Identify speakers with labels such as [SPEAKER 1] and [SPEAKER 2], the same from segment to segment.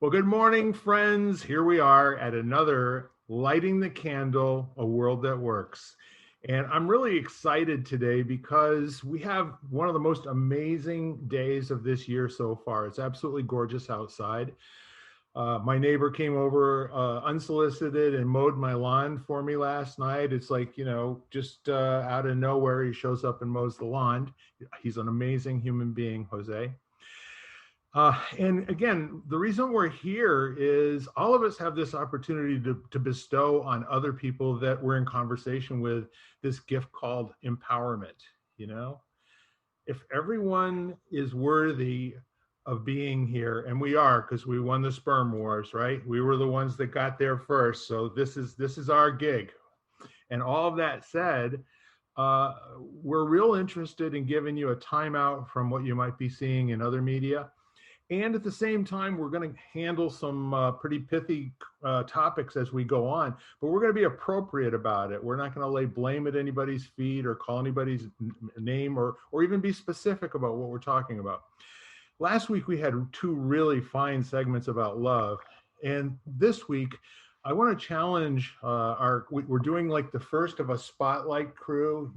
[SPEAKER 1] Well, good morning, friends. Here we are at another Lighting the Candle, A World That Works. And I'm really excited today because we have one of the most amazing days of this year so far. It's absolutely gorgeous outside. My neighbor came over unsolicited and mowed my lawn for me last night. It's like, just out of nowhere, he shows up and mows the lawn. He's an amazing human being, Jose. And again, the reason we're here is all of us have this opportunity to bestow on other people that we're in conversation with this gift called empowerment. You know, if everyone is worthy of being here, and we are, because we won the sperm wars, right? We were the ones that got there first. So this is our gig. And all of that said, we're real interested in giving you a timeout from what you might be seeing in other media. And at the same time, we're going to handle some pretty pithy topics as we go on, but we're going to be appropriate about it. We're not going to lay blame at anybody's feet or call anybody's name or even be specific about what we're talking about. Last week, we had two really fine segments about love. And this week, I want to challenge we're doing like the first of a spotlight crew.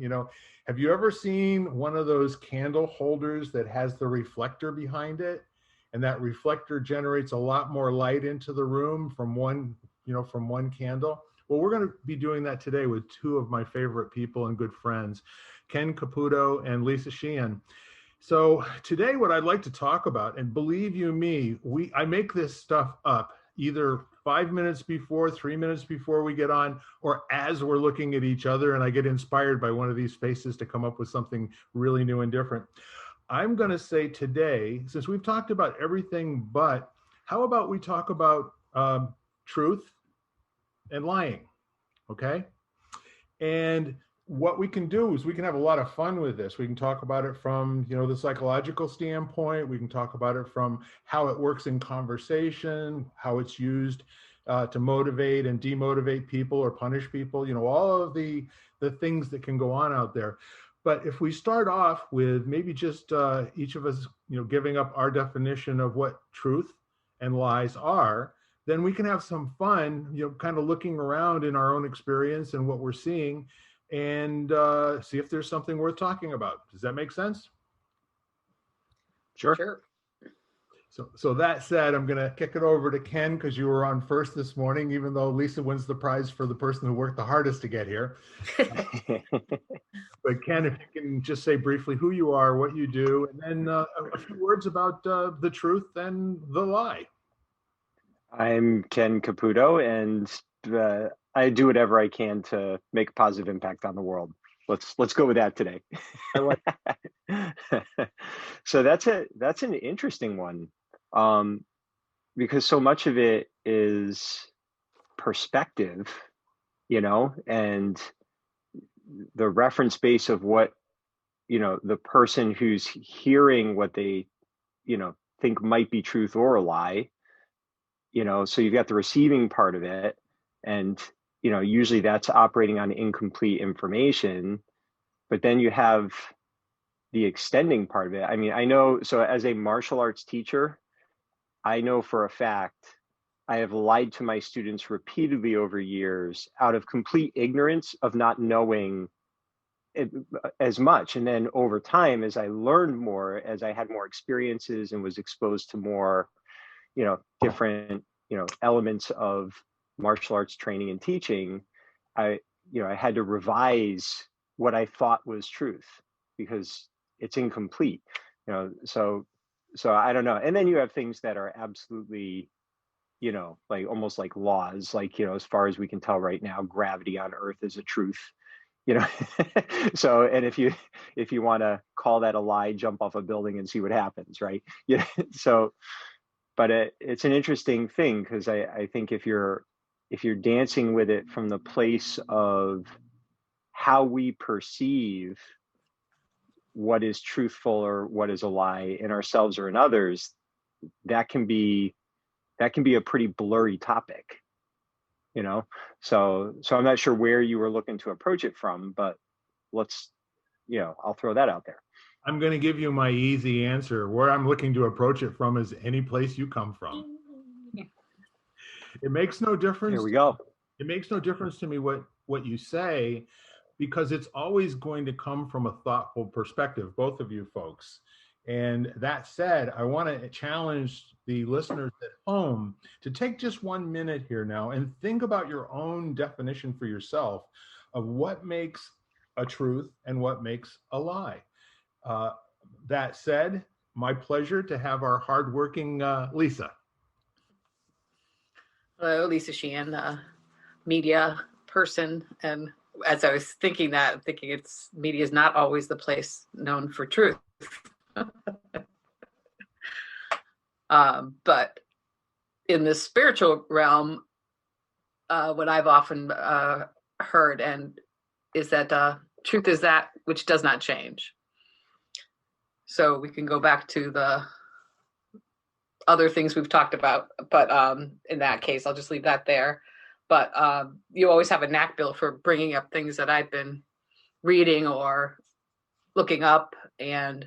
[SPEAKER 1] Have you ever seen one of those candle holders that has the reflector behind it? And that reflector generates a lot more light into the room from one candle. Well, we're going to be doing that today with two of my favorite people and good friends, Ken Caputo and Lisa Sheehan. So today what I'd like to talk about, and believe you me, I make this stuff up either 5 minutes before, 3 minutes before we get on, or as we're looking at each other and I get inspired by one of these faces to come up with something really new and different. I'm going to say today, since we've talked about everything, but how about we talk about truth and lying, okay? And what we can do is we can have a lot of fun with this. We can talk about it from, the psychological standpoint. We can talk about it from how it works in conversation, how it's used to motivate and demotivate people or punish people, all of the things that can go on out there. But if we start off with maybe just each of us, giving up our definition of what truth and lies are, then we can have some fun, kind of looking around in our own experience and what we're seeing and see if there's something worth talking about. Does that make sense?
[SPEAKER 2] Sure.
[SPEAKER 1] So that said, I'm going to kick it over to Ken because you were on first this morning, even though Lisa wins the prize for the person who worked the hardest to get here. But Ken, if you can just say briefly who you are, what you do, and then a few words about the truth and the lie.
[SPEAKER 2] I'm Ken Caputo, and I do whatever I can to make a positive impact on the world. Let's go with that today.
[SPEAKER 1] I like
[SPEAKER 2] So that's an interesting one, because so much of it is perspective, and the reference base of what the person who's hearing what they think might be truth or a lie. So you've got the receiving part of it, and usually that's operating on incomplete information, but then you have the extending part of it. I mean, I know, so as a martial arts teacher, I know for a fact I have lied to my students repeatedly over years out of complete ignorance of not knowing as much. And then over time, as I learned more, as I had more experiences and was exposed to more, different, elements of martial arts training and teaching, I had to revise what I thought was truth because it's incomplete, so I don't know. And then you have things that are absolutely, like almost like laws, like, as far as we can tell right now, gravity on Earth is a truth, so, and if you want to call that a lie, jump off a building and see what happens, right? So, but it's an interesting thing because I think if you're dancing with it from the place of how we perceive what is truthful or what is a lie in ourselves or in others, that can be a pretty blurry topic, so I'm not sure where you were looking to approach it from, but I'll throw that out there.
[SPEAKER 1] I'm going to give you my easy answer. Where I'm looking to approach it from is any place you come from. It makes no
[SPEAKER 2] Here
[SPEAKER 1] difference.
[SPEAKER 2] we go.
[SPEAKER 1] It makes no difference to me what you say, because it's always going to come from a thoughtful perspective, both of you folks. And that said, I want to challenge the listeners at home to take just 1 minute here now and think about your own definition for yourself of what makes a truth and what makes a lie. Uh, that said, my pleasure to have our hardworking Lisa.
[SPEAKER 3] Hello, Lisa Sheehan, media person. And as I was thinking that, I'm thinking media is not always the place known for truth. But in the spiritual realm, what I've often heard is that truth is that which does not change. So we can go back to the other things we've talked about, but in that case, I'll just leave that there. But you always have a knack, Bill, for bringing up things that I've been reading or looking up, and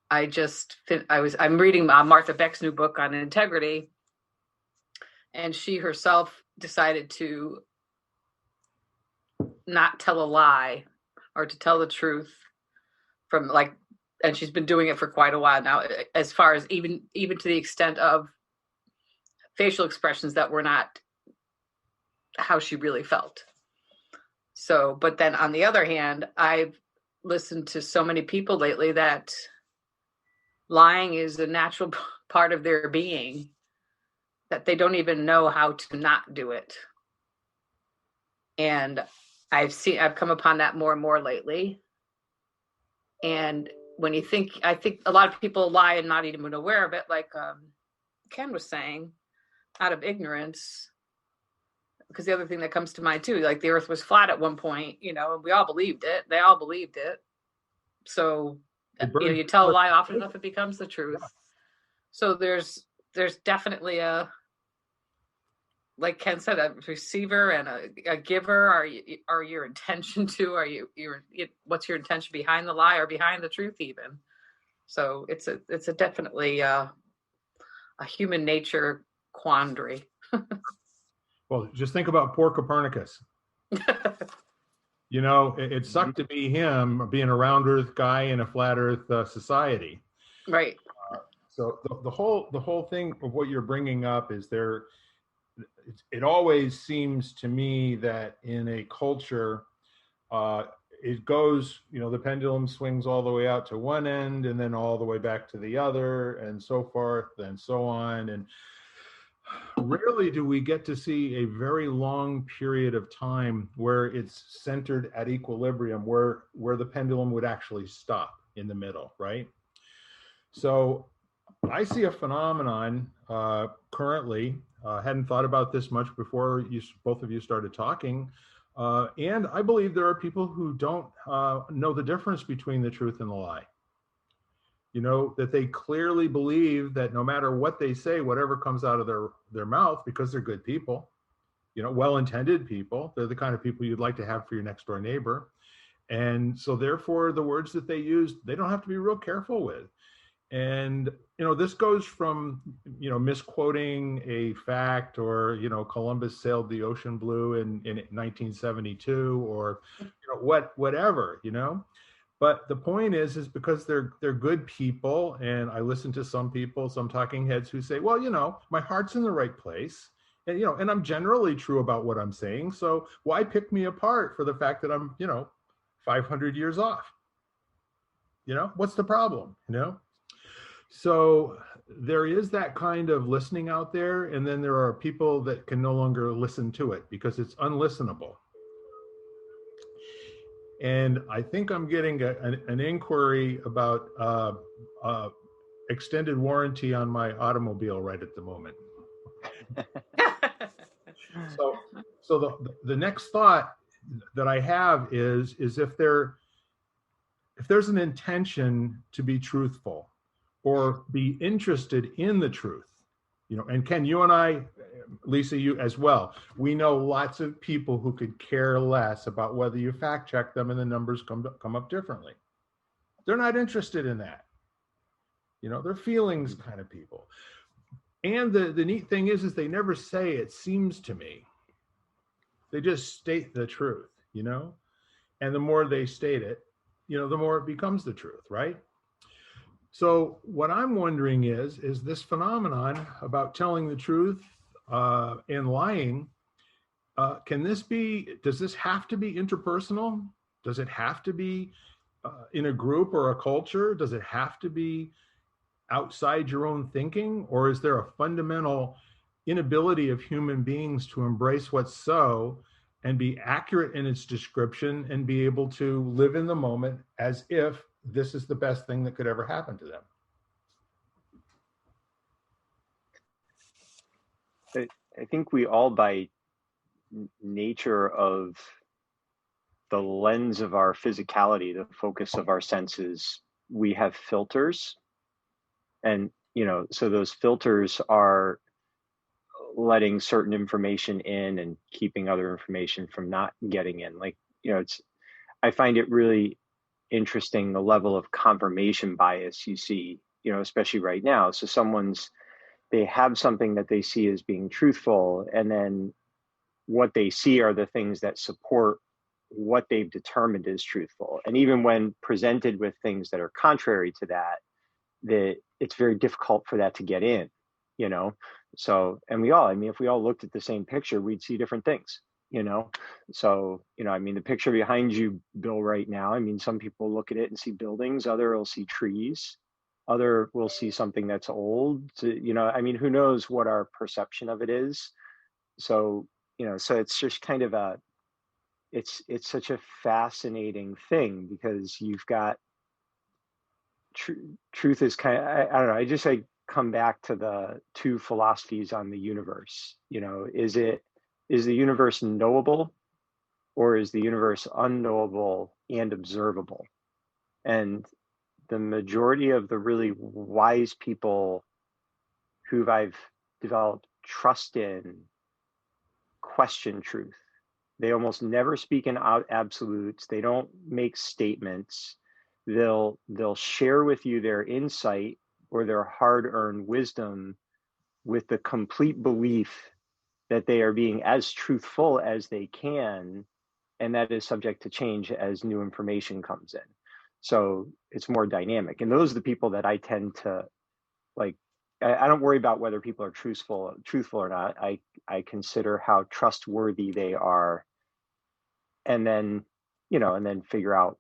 [SPEAKER 3] I'm reading Martha Beck's new book on integrity, and she herself decided to not tell a lie or to tell the truth and she's been doing it for quite a while now, as far as even to the extent of facial expressions that were not how she really felt. So, but then on the other hand, I've listened to so many people lately that lying is a natural part of their being, that they don't even know how to not do it. And I've come upon that more and more lately. And I think a lot of people lie and not even aware of it, like Ken was saying, out of ignorance. Because the other thing that comes to mind too, like the earth was flat at one point, and we all believed it. They all believed it. So, you tell a lie often enough, it becomes the truth. So there's definitely like Ken said, a receiver and a giver. Are your intention to? What's your intention behind the lie or behind the truth even? So it's a definitely a human nature quandary.
[SPEAKER 1] Well, just think about poor Copernicus. It sucked to be him, being a round Earth guy in a flat Earth society.
[SPEAKER 3] Right.
[SPEAKER 1] So the whole thing of what you're bringing up is it always seems to me that in a culture, it goes, the pendulum swings all the way out to one end and then all the way back to the other and so forth and so on. And rarely do we get to see a very long period of time where it's centered at equilibrium, where the pendulum would actually stop in the middle, right? So I see a phenomenon currently. Hadn't thought about this much before both of you started talking. And I believe there are people who don't know the difference between the truth and the lie. That they clearly believe that no matter what they say, whatever comes out of their mouth, because they're good people, well-intended people, they're the kind of people you'd like to have for your next door neighbor. And so therefore the words that they use, they don't have to be real careful with. And, this goes from, misquoting a fact, or, Columbus sailed the ocean blue in 1972, or, whatever. But the point is because they're good people. And I listen to some talking heads who say, well, my heart's in the right place. And, and I'm generally true about what I'm saying. So why pick me apart for the fact that I'm, 500 years off? What's the problem? So there is that kind of listening out there. And then there are people that can no longer listen to it because it's unlistenable. And I think I'm getting an inquiry about extended warranty on my automobile right at the moment. So the next thought that I have is if there's an intention to be truthful or be interested in the truth, and Ken, you and I, Lisa, you as well, we know lots of people who could care less about whether you fact check them and the numbers come up differently. They're not interested in that. They're feelings kind of people. And the neat thing is they never say it seems to me. They just state the truth, you know? And the more they state it, you know, the more it becomes the truth, right? So what I'm wondering is this phenomenon about telling the truth and lying, does this have to be interpersonal? Does it have to be in a group or a culture? Does it have to be outside your own thinking? Or is there a fundamental inability of human beings to embrace what's so and be accurate in its description and be able to live in the moment as if this is the best thing that could ever happen to them?
[SPEAKER 2] I think we all, by nature of the lens of our physicality, the focus of our senses, we have filters. And, you know, so those filters are letting certain information in and keeping other information from not getting in. Like, you know, I find it really interesting, the level of confirmation bias you see, you know, especially right now. So they have something that they see as being truthful, and then what they see are the things that support what they've determined is truthful. And even when presented with things that are contrary to that, it's very difficult for that to get in, you know? So, and if we all looked at the same picture, we'd see different things, you know? So, you know, I mean, the picture behind you, Bill, right now, I mean, some people look at it and see buildings, other will see trees, other will see something that's old, you know, I mean, who knows what our perception of it is. So, you know, so it's just kind of it's such a fascinating thing, because you've got truth is kind of, I don't know, I come back to the two philosophies on the universe. You know, is the universe knowable, or is the universe unknowable and observable? And the majority of the really wise people who I've developed trust in question truth. They almost never speak in absolutes. They don't make statements. They'll share with you their insight or their hard-earned wisdom with the complete belief that they are being as truthful as they can, and that is subject to change as new information comes in. So it's more dynamic. And those are the people that I tend to like. I don't worry about whether people are truthful or not. I consider how trustworthy they are, and then, you know, and then figure out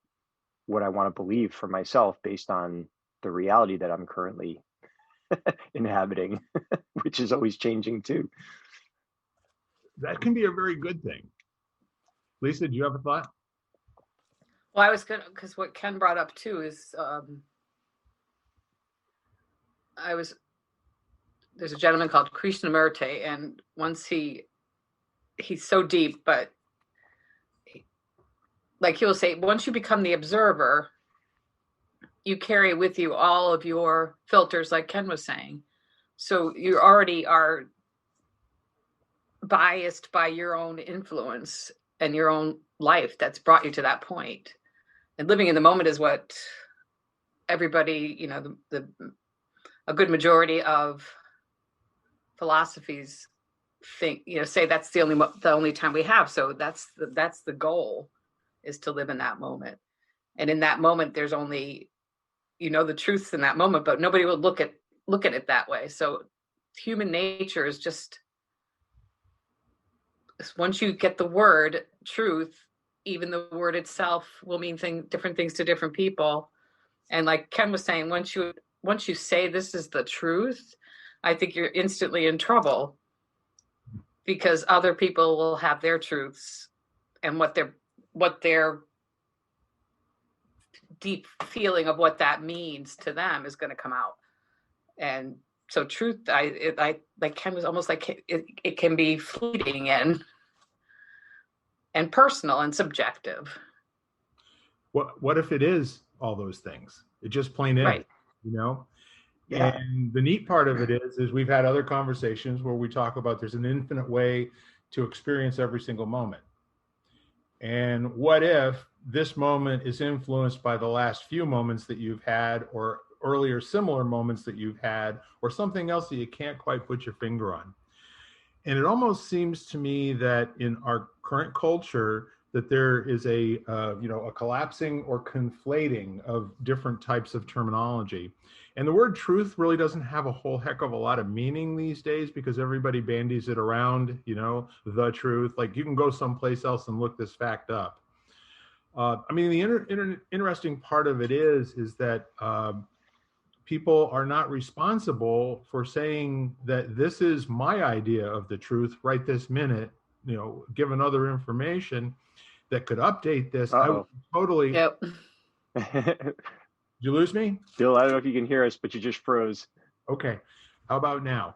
[SPEAKER 2] what I want to believe for myself based on the reality that I'm currently inhabiting, which is always changing too.
[SPEAKER 1] That can be a very good thing. Lisa, do you have a thought?
[SPEAKER 3] Well, I was gonna, because what Ken brought up too is there's a gentleman called Krishnamurti, and once he's so deep, but like he will say, once you become the observer, you carry with you all of your filters, like Ken was saying. So you already are biased by your own influence and your own life that's brought you to that point. And living in the moment is what everybody, you know, a good majority of philosophies think, you know, say that's the only time we have. So that's the goal, is to live in that moment. And in that moment, there's only, you know, the truths in that moment, but nobody will look at it that way. So human nature is just, once you get the word truth, even the word itself will mean different things to different people. And like Ken was saying, once you say this is the truth, I think you're instantly in trouble, because other people will have their truths, and what their deep feeling of what that means to them is going to come out. And so truth, I like Ken was almost like it can be fleeting and personal and subjective.
[SPEAKER 1] What if it is all those things? It just plain is,
[SPEAKER 3] right.
[SPEAKER 1] You know?
[SPEAKER 2] Yeah.
[SPEAKER 1] And the neat part of it is we've had other conversations where we talk about there's an infinite way to experience every single moment. And what if this moment is influenced by the last few moments that you've had, or earlier similar moments that you've had, or something else that you can't quite put your finger on. And it almost seems to me that in our current culture, that there is a collapsing or conflating of different types of terminology. And the word truth really doesn't have a whole heck of a lot of meaning these days, because everybody bandies it around, the truth. Like, you can go someplace else and look this fact up. The interesting part of it is that people are not responsible for saying that this is my idea of the truth right this minute, given other information that could update this. I would totally.
[SPEAKER 3] Yep.
[SPEAKER 1] Did you lose me?
[SPEAKER 2] Bill, I don't know if you can hear us, but you just froze.
[SPEAKER 1] Okay. How about now?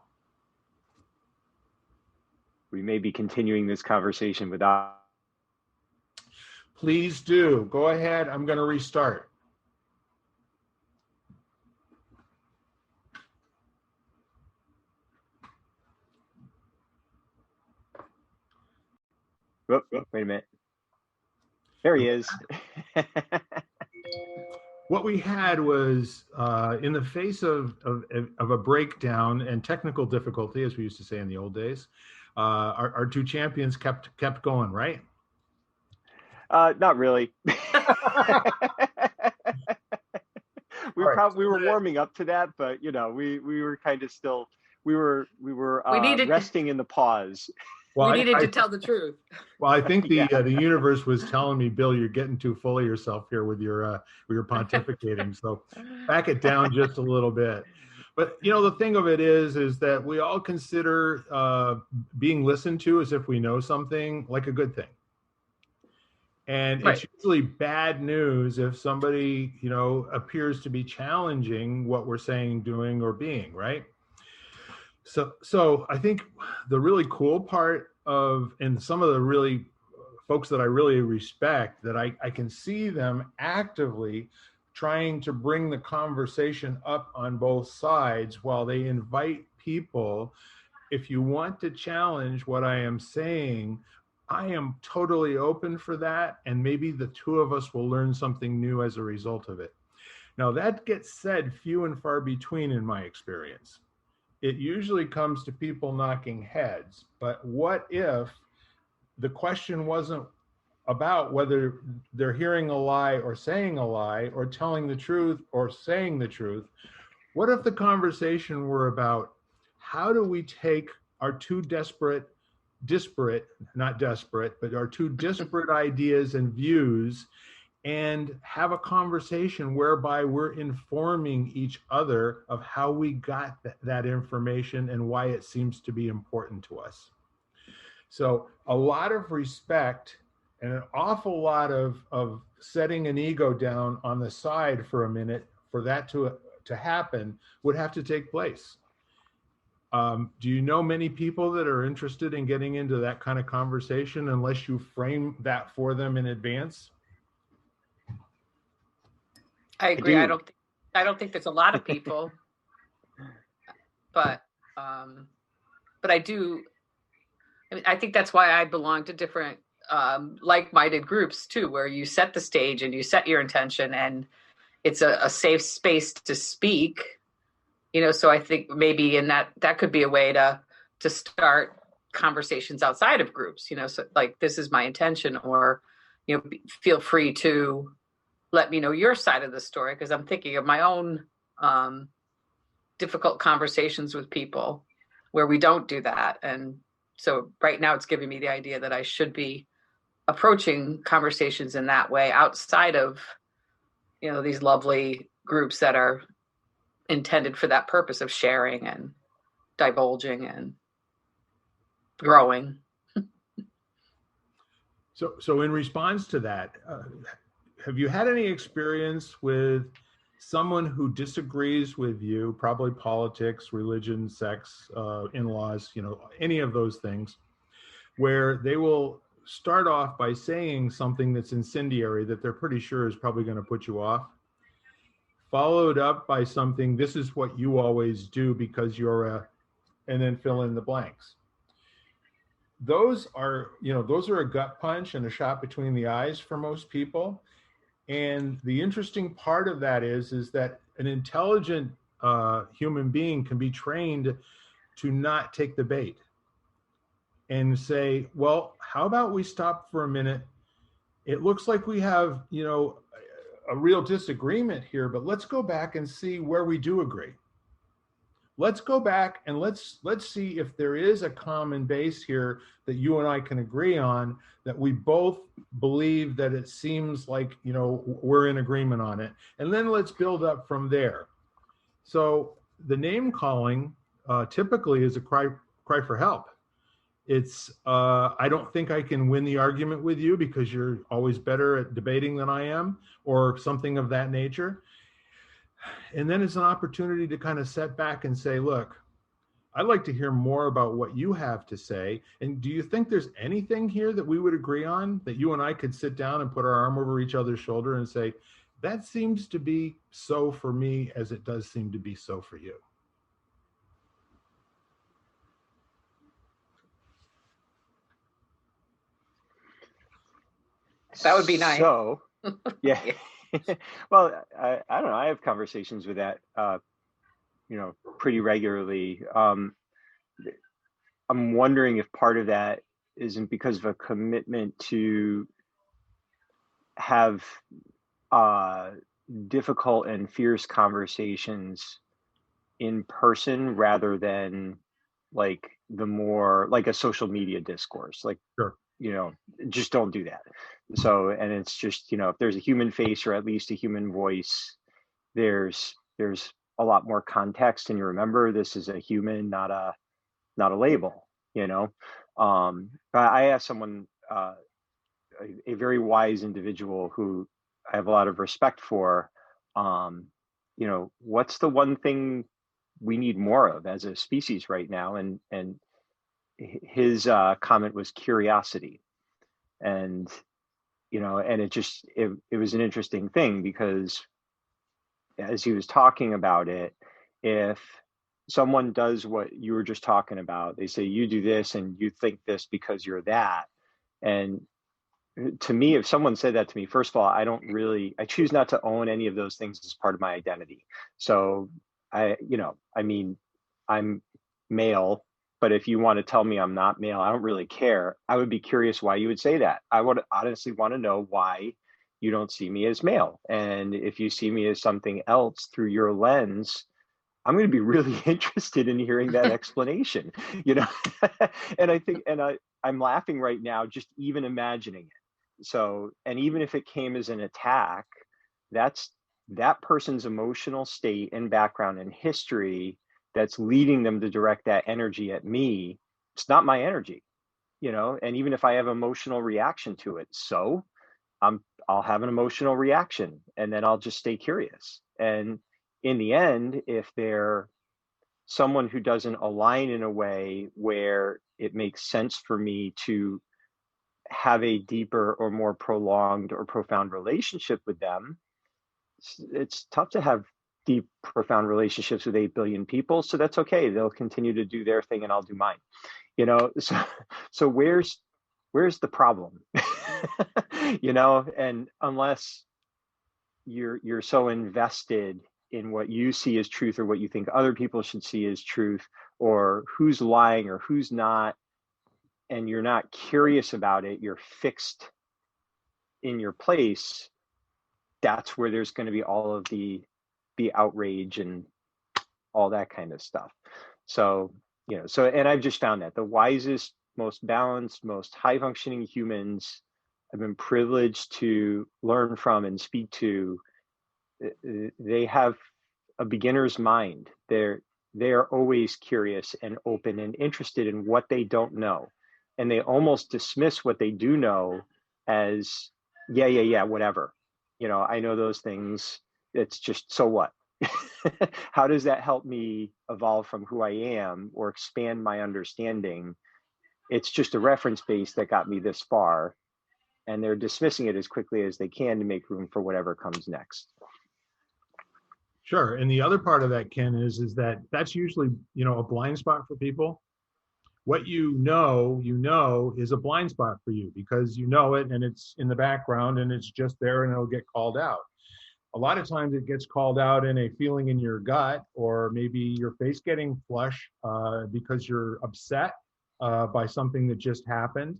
[SPEAKER 2] We may be continuing this conversation without.
[SPEAKER 1] Please do. Go ahead. I'm going to restart.
[SPEAKER 2] Whoop, wait a minute. There he is.
[SPEAKER 1] What we had was, in the face of a breakdown and technical difficulty, as we used to say in the old days, our two champions kept going, right?
[SPEAKER 2] Not really. We were warming up to that, but we were kind of still we were resting in the pause.
[SPEAKER 3] Well, we needed to tell the truth.
[SPEAKER 1] Well, I think the universe was telling me, Bill, you're getting too full of yourself here with your pontificating. So back it down just a little bit. But the thing of it is that we all consider being listened to as if we know something like a good thing. And It's usually bad news if somebody, appears to be challenging what we're saying, doing, or being, right? So I think the really cool part and some of the really folks that I really respect, that I can see them actively trying to bring the conversation up on both sides while they invite people. If you want to challenge what I am saying, I am totally open for that. And maybe the two of us will learn something new as a result of it. Now, that gets said few and far between in my experience. It usually comes to people knocking heads. But what if the question wasn't about whether they're hearing a lie or saying a lie, or telling the truth or saying the truth? What if the conversation were about, how do we take our two disparate, not desperate, but our two disparate ideas and views, and have a conversation whereby we're informing each other of how we got that information and why it seems to be important to us. So a lot of respect and an awful lot of setting an ego down on the side for a minute for that to happen would have to take place. Do you know many people that are interested in getting into that kind of conversation unless you frame that for them in advance?
[SPEAKER 3] I agree. I don't think there's a lot of people, but I do. I think that's why I belong to different like-minded groups too, where you set the stage and you set your intention, and it's a safe space to speak. So I think maybe in that could be a way to start conversations outside of groups. So like, this is my intention, or feel free to let me know your side of the story, because I'm thinking of my own difficult conversations with people where we don't do that. And so right now it's giving me the idea that I should be approaching conversations in that way, outside of, these lovely groups that are intended for that purpose of sharing and divulging and growing.
[SPEAKER 1] So in response to that, have you had any experience with someone who disagrees with you, probably politics, religion, sex, in-laws, any of those things, where they will start off by saying something that's incendiary that they're pretty sure is probably going to put you off, followed up by something, this is what you always do because you're and then fill in the blanks. Those are a gut punch and a shot between the eyes for most people. And the interesting part of that is that an intelligent human being can be trained to not take the bait and say, well, how about we stop for a minute? It looks like we have, a real disagreement here, but let's go back and see where we do agree. Let's go back and let's see if there is a common base here that you and I can agree on, that we both believe that it seems like, we're in agreement on it. And then let's build up from there. So the name calling typically is a cry for help. It's, I don't think I can win the argument with you because you're always better at debating than I am, or something of that nature. And then it's an opportunity to kind of set back and say, look, I'd like to hear more about what you have to say. And do you think there's anything here that we would agree on, that you and I could sit down and put our arm over each other's shoulder and say, that seems to be so for me as it does seem to be so for you?
[SPEAKER 3] That would be nice.
[SPEAKER 2] So, yeah. Well, I don't know. I have conversations with that, pretty regularly. I'm wondering if part of that isn't because of a commitment to have difficult and fierce conversations in person rather than like the more like a social media discourse. Like,
[SPEAKER 1] sure.
[SPEAKER 2] Just don't do that. So, and it's just, if there's a human face or at least a human voice, there's a lot more context, and you remember this is a human, not a label, I asked someone, a very wise individual who I have a lot of respect for, what's the one thing we need more of as a species right now? And his comment was curiosity. And and it was an interesting thing, because as he was talking about it, if someone does what you were just talking about, they say you do this and you think this because you're that. And to me, if someone said that to me, first of all, I choose not to own any of those things as part of my identity. So I'm male, but if you want to tell me I'm not male, I don't really care. I would be curious why you would say that. I would honestly want to know why you don't see me as male. And if you see me as something else through your lens, I'm going to be really interested in hearing that explanation, and I'm laughing right now, just even imagining it. So, and even if it came as an attack, that's that person's emotional state and background and history that's leading them to direct that energy at me. It's not my energy, and even if I have emotional reaction to it, so I'll have an emotional reaction, and then I'll just stay curious. And in the end, if they're someone who doesn't align in a way where it makes sense for me to have a deeper or more prolonged or profound relationship with them, it's tough to have deep, profound relationships with 8 billion people. So that's okay. They'll continue to do their thing and I'll do mine. So where's the problem? And unless you're so invested in what you see as truth, or what you think other people should see as truth, or who's lying or who's not, and you're not curious about it, you're fixed in your place, that's where there's going to be all of the outrage and all that kind of stuff. So, and I've just found that the wisest, most balanced, most high functioning humans I've been privileged to learn from and speak to, they have a beginner's mind. They are always curious and open and interested in what they don't know. And they almost dismiss what they do know as, yeah, whatever. I know those things. It's just, so what? How does that help me evolve from who I am or expand my understanding? It's just a reference base that got me this far. And they're dismissing it as quickly as they can to make room for whatever comes next.
[SPEAKER 1] Sure. And the other part of that, Ken, is that that's usually, a blind spot for people. What you know is a blind spot for you, because you know it and it's in the background and it's just there and it'll get called out. A lot of times it gets called out in a feeling in your gut, or maybe your face getting flush because you're upset by something that just happened.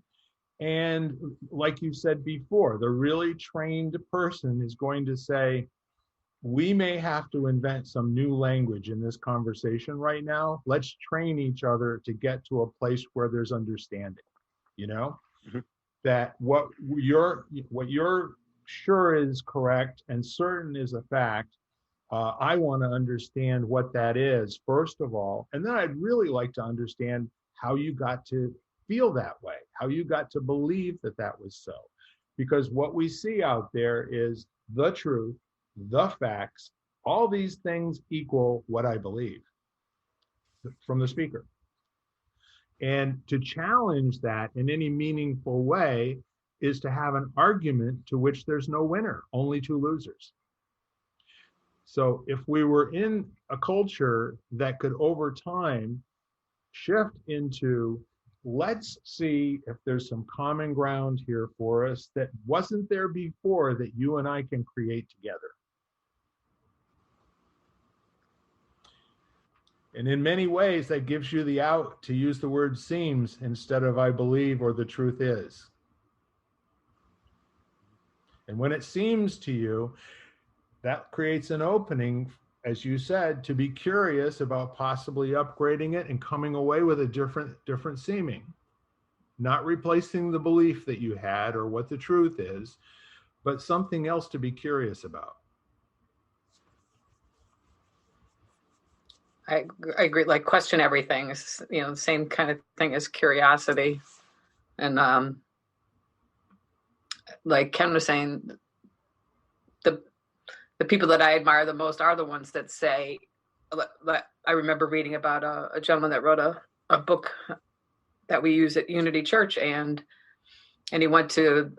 [SPEAKER 1] And like you said before, the really trained person is going to say, we may have to invent some new language in this conversation right now. Let's train each other to get to a place where there's understanding, you know?
[SPEAKER 2] Mhm.
[SPEAKER 1] That what you're sure is correct and certain is a fact. I want to understand what that is, first of all. And then I'd really like to understand how you got to feel that way, how you got to believe that that was so. Because what we see out there is the truth, the facts, all these things equal what I believe from the speaker. And to challenge that in any meaningful way is to have an argument to which there's no winner, only two losers. So if we were in a culture that could over time shift into, let's see if there's some common ground here for us that wasn't there before that you and I can create together. And in many ways, that gives you the out to use the word seems instead of I believe or the truth is. And when it seems to you, that creates an opening, as you said, to be curious about possibly upgrading it and coming away with a different seeming. Not replacing the belief that you had or what the truth is, but something else to be curious about.
[SPEAKER 3] I agree. Like, question everything is, the same kind of thing as curiosity. And like Ken was saying, the people that I admire the most are the ones that say, I remember reading about a gentleman that wrote a book that we use at Unity Church, and he went to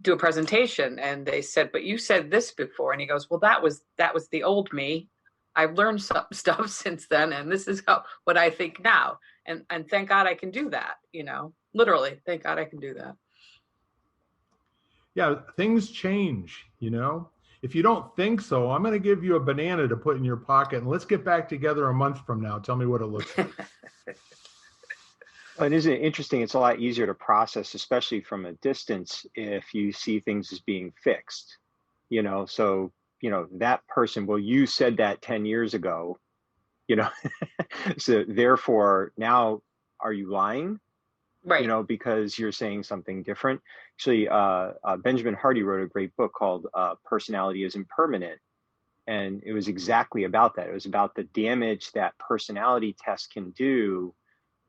[SPEAKER 3] do a presentation, and they said, but you said this before. And he goes, well, that was the old me. I've learned some stuff since then, and this is what I think now. And thank God I can do that, literally, thank God I can do that.
[SPEAKER 1] Yeah, things change, If you don't think so, I'm going to give you a banana to put in your pocket, and let's get back together a month from now. Tell me what it looks like.
[SPEAKER 2] And isn't it interesting? It's a lot easier to process, especially from a distance, if you see things as being fixed, so, that person, well, you said that 10 years ago, so therefore now, are you lying?
[SPEAKER 3] Right.
[SPEAKER 2] Because you're saying something different. Actually, Benjamin Hardy wrote a great book called Personality Is Impermanent. And it was exactly about that. It was about the damage that personality tests can do,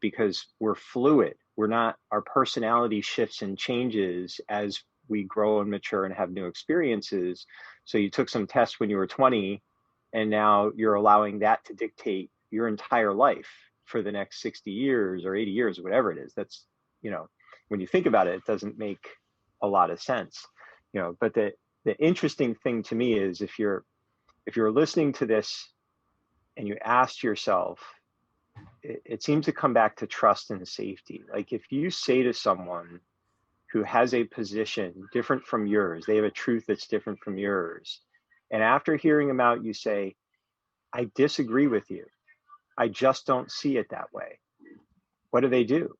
[SPEAKER 2] because we're fluid. Our personality shifts and changes as we grow and mature and have new experiences. So you took some tests when you were 20, and now you're allowing that to dictate your entire life for the next 60 years or 80 years, or whatever it is. That's, when you think about it, it doesn't make a lot of sense, but the interesting thing to me is if you're listening to this and you ask yourself, it seems to come back to trust and safety. Like, if you say to someone who has a position different from yours, they have a truth that's different from yours, and after hearing them out, you say, I disagree with you. I just don't see it that way. What do?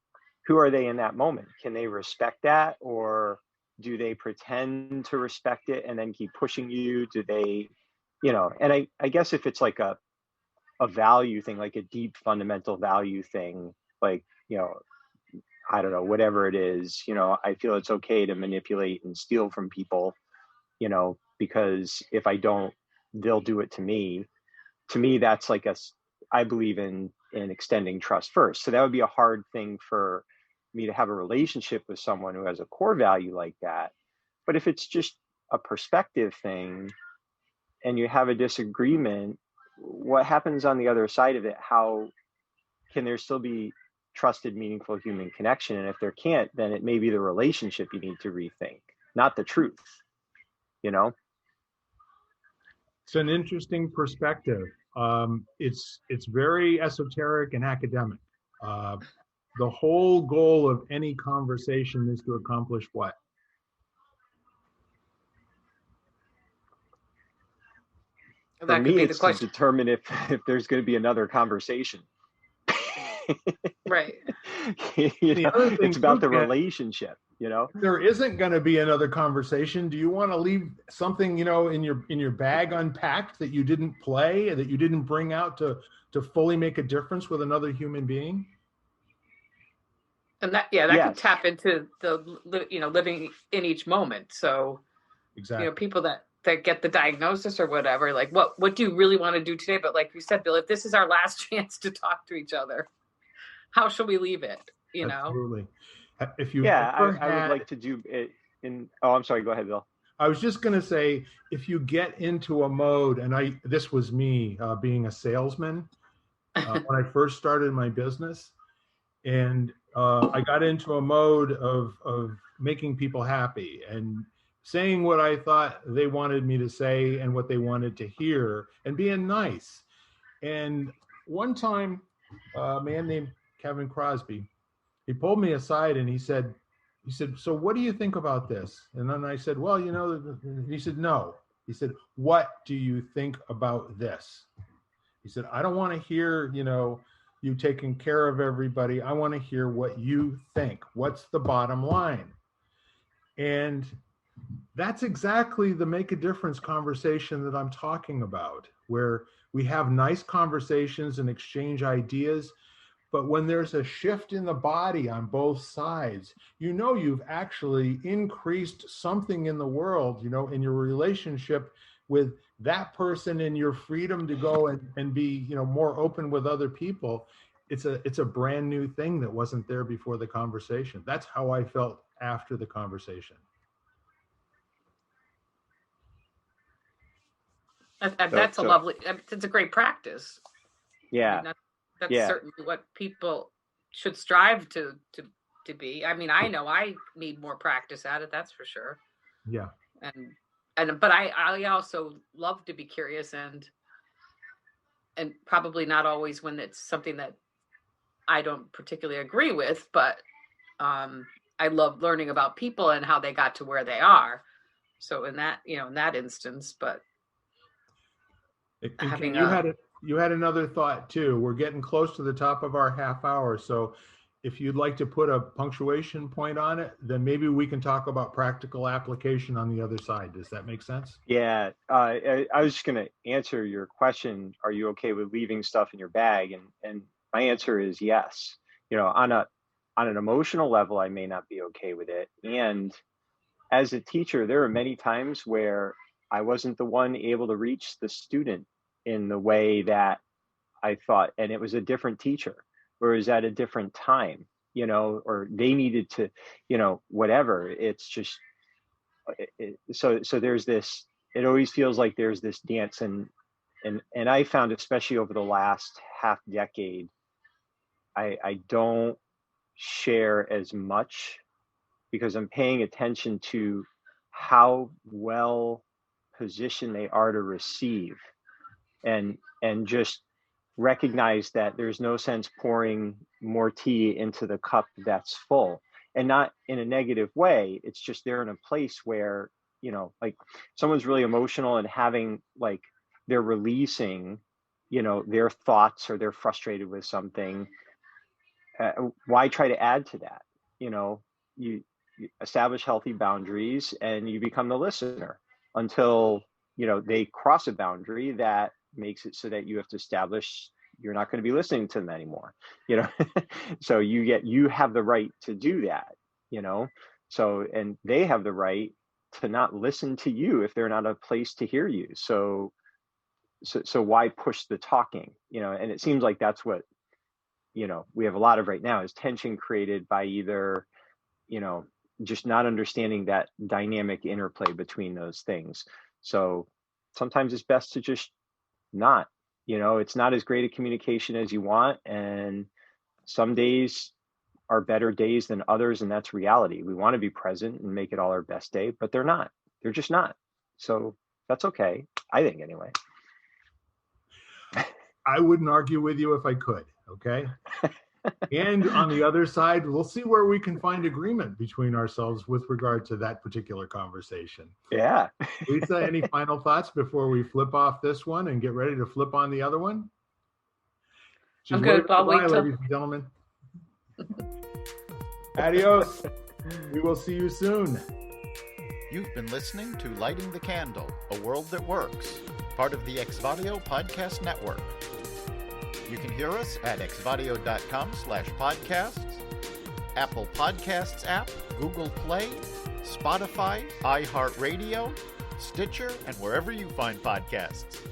[SPEAKER 2] Who are they in that moment? Can they respect that? Or do they pretend to respect it and then keep pushing you? Do they, and I guess if it's like a value thing, like a deep fundamental value thing, like, I don't know, whatever it is, I feel it's okay to manipulate and steal from people, because if I don't, they'll do it to me. To me, that's like I believe in extending trust first. So that would be a hard thing for me to have a relationship with someone who has a core value like that. But if it's just a perspective thing and you have a disagreement, what happens on the other side of it? How can there still be trusted, meaningful human connection? And if there can't, then it may be the relationship you need to rethink, not the truth,
[SPEAKER 1] It's an interesting perspective. It's very esoteric and academic. The whole goal of any conversation is to accomplish what?
[SPEAKER 2] For
[SPEAKER 3] That could
[SPEAKER 2] me,
[SPEAKER 3] be the
[SPEAKER 2] it's to
[SPEAKER 3] question.
[SPEAKER 2] determine if there's going to be another conversation.
[SPEAKER 3] Right.
[SPEAKER 1] The other
[SPEAKER 2] It's
[SPEAKER 1] thing
[SPEAKER 2] about
[SPEAKER 1] too,
[SPEAKER 2] the
[SPEAKER 1] Ken,
[SPEAKER 2] relationship,
[SPEAKER 1] if there isn't going to be another conversation, do you want to leave something, in your bag unpacked that you didn't play, that you didn't bring out to fully make a difference with another human being?
[SPEAKER 3] And that could
[SPEAKER 2] Yes.
[SPEAKER 3] tap into living in each moment. So,
[SPEAKER 1] Exactly.
[SPEAKER 3] people that get the diagnosis or whatever, like what do you really want to do today? But like you said, Bill, if this is our last chance to talk to each other, how shall we leave it?
[SPEAKER 1] Absolutely. If you've
[SPEAKER 2] Yeah,
[SPEAKER 1] ever
[SPEAKER 2] I would
[SPEAKER 1] had,
[SPEAKER 2] like to do it in. Oh, I'm sorry. Go ahead, Bill.
[SPEAKER 1] I was just going to say, if you get into a mode, and this was me being a salesman when I first started my business, and I got into a mode of making people happy and saying what I thought they wanted me to say and what they wanted to hear and being nice. And one time, a man named Kevin Crosby, he pulled me aside and he said, so what do you think about this? And then I said, well, he said, no. He said, what do you think about this? He said, I don't want to hear, you taking care of everybody. I want to hear what you think. What's the bottom line? And that's exactly the make a difference conversation that I'm talking about, where we have nice conversations and exchange ideas. But when there's a shift in the body on both sides, you've actually increased something in the world, in your relationship with that person and your freedom to go and be, more open with other people. It's a brand new thing that wasn't there before the conversation. That's how I felt after the conversation.
[SPEAKER 2] So,
[SPEAKER 3] That's a lovely. It's a great practice. I
[SPEAKER 2] yeah,
[SPEAKER 3] mean, that's
[SPEAKER 2] yeah.
[SPEAKER 3] certainly what people should strive to be. I mean, I know I need more practice at it. That's for sure.
[SPEAKER 1] Yeah.
[SPEAKER 3] But I also love to be curious and probably not always when it's something that I don't particularly agree with, but I love learning about people and how they got to where they are. So in that instance, but
[SPEAKER 1] And Ken,
[SPEAKER 3] having
[SPEAKER 1] you had another thought too. We're getting close to the top of our half hour. So if you'd like to put a punctuation point on it, then maybe we can talk about practical application on the other side. Does that make sense?
[SPEAKER 2] Yeah, I was just going to answer your question. Are you okay with leaving stuff in your bag? And my answer is yes. On an emotional level, I may not be okay with it. And as a teacher, there are many times where I wasn't the one able to reach the student in the way that I thought, and it was a different teacher, or it was at a different time, or they needed to, whatever. It's just so there's this. It always feels like there's this dance, and I found, especially over the last half decade, I don't share as much because I'm paying attention to how well positioned they are to receive, and just recognize that there's no sense pouring more tea into the cup that's full, and not in a negative way. It's just they're in a place where, like, someone's really emotional and having, like, they're releasing, their thoughts, or they're frustrated with something. Why try to add to that? You establish healthy boundaries and you become the listener until they cross a boundary that makes it so that you have to establish you're not going to be listening to them anymore. So you have the right to do that. So, and they have the right to not listen to you if they're not a place to hear you. So why push the talking? And it seems like that's what we have a lot of right now, is tension created by either just not understanding that dynamic interplay between those things. So sometimes it's best to just not, it's not as great a communication as you want. And some days are better days than others. And that's reality. We want to be present and make it all our best day, but they're not. They're just not. So that's okay, I think, anyway.
[SPEAKER 1] I wouldn't argue with you if I could. Okay. And on the other side, we'll see where we can find agreement between ourselves with regard to that particular conversation.
[SPEAKER 2] Yeah.
[SPEAKER 1] Lisa, any final thoughts before we flip off this one and get ready to flip on the other one?
[SPEAKER 3] I'm good. I'll wait till...
[SPEAKER 1] ladies and gentlemen. Adios. We will see you soon.
[SPEAKER 4] You've been listening to Lighting the Candle, A World That Works, part of the Exvadio Podcast Network. You can hear us at exvadio.com/podcasts, Apple Podcasts app, Google Play, Spotify, iHeartRadio, Stitcher, and wherever you find podcasts.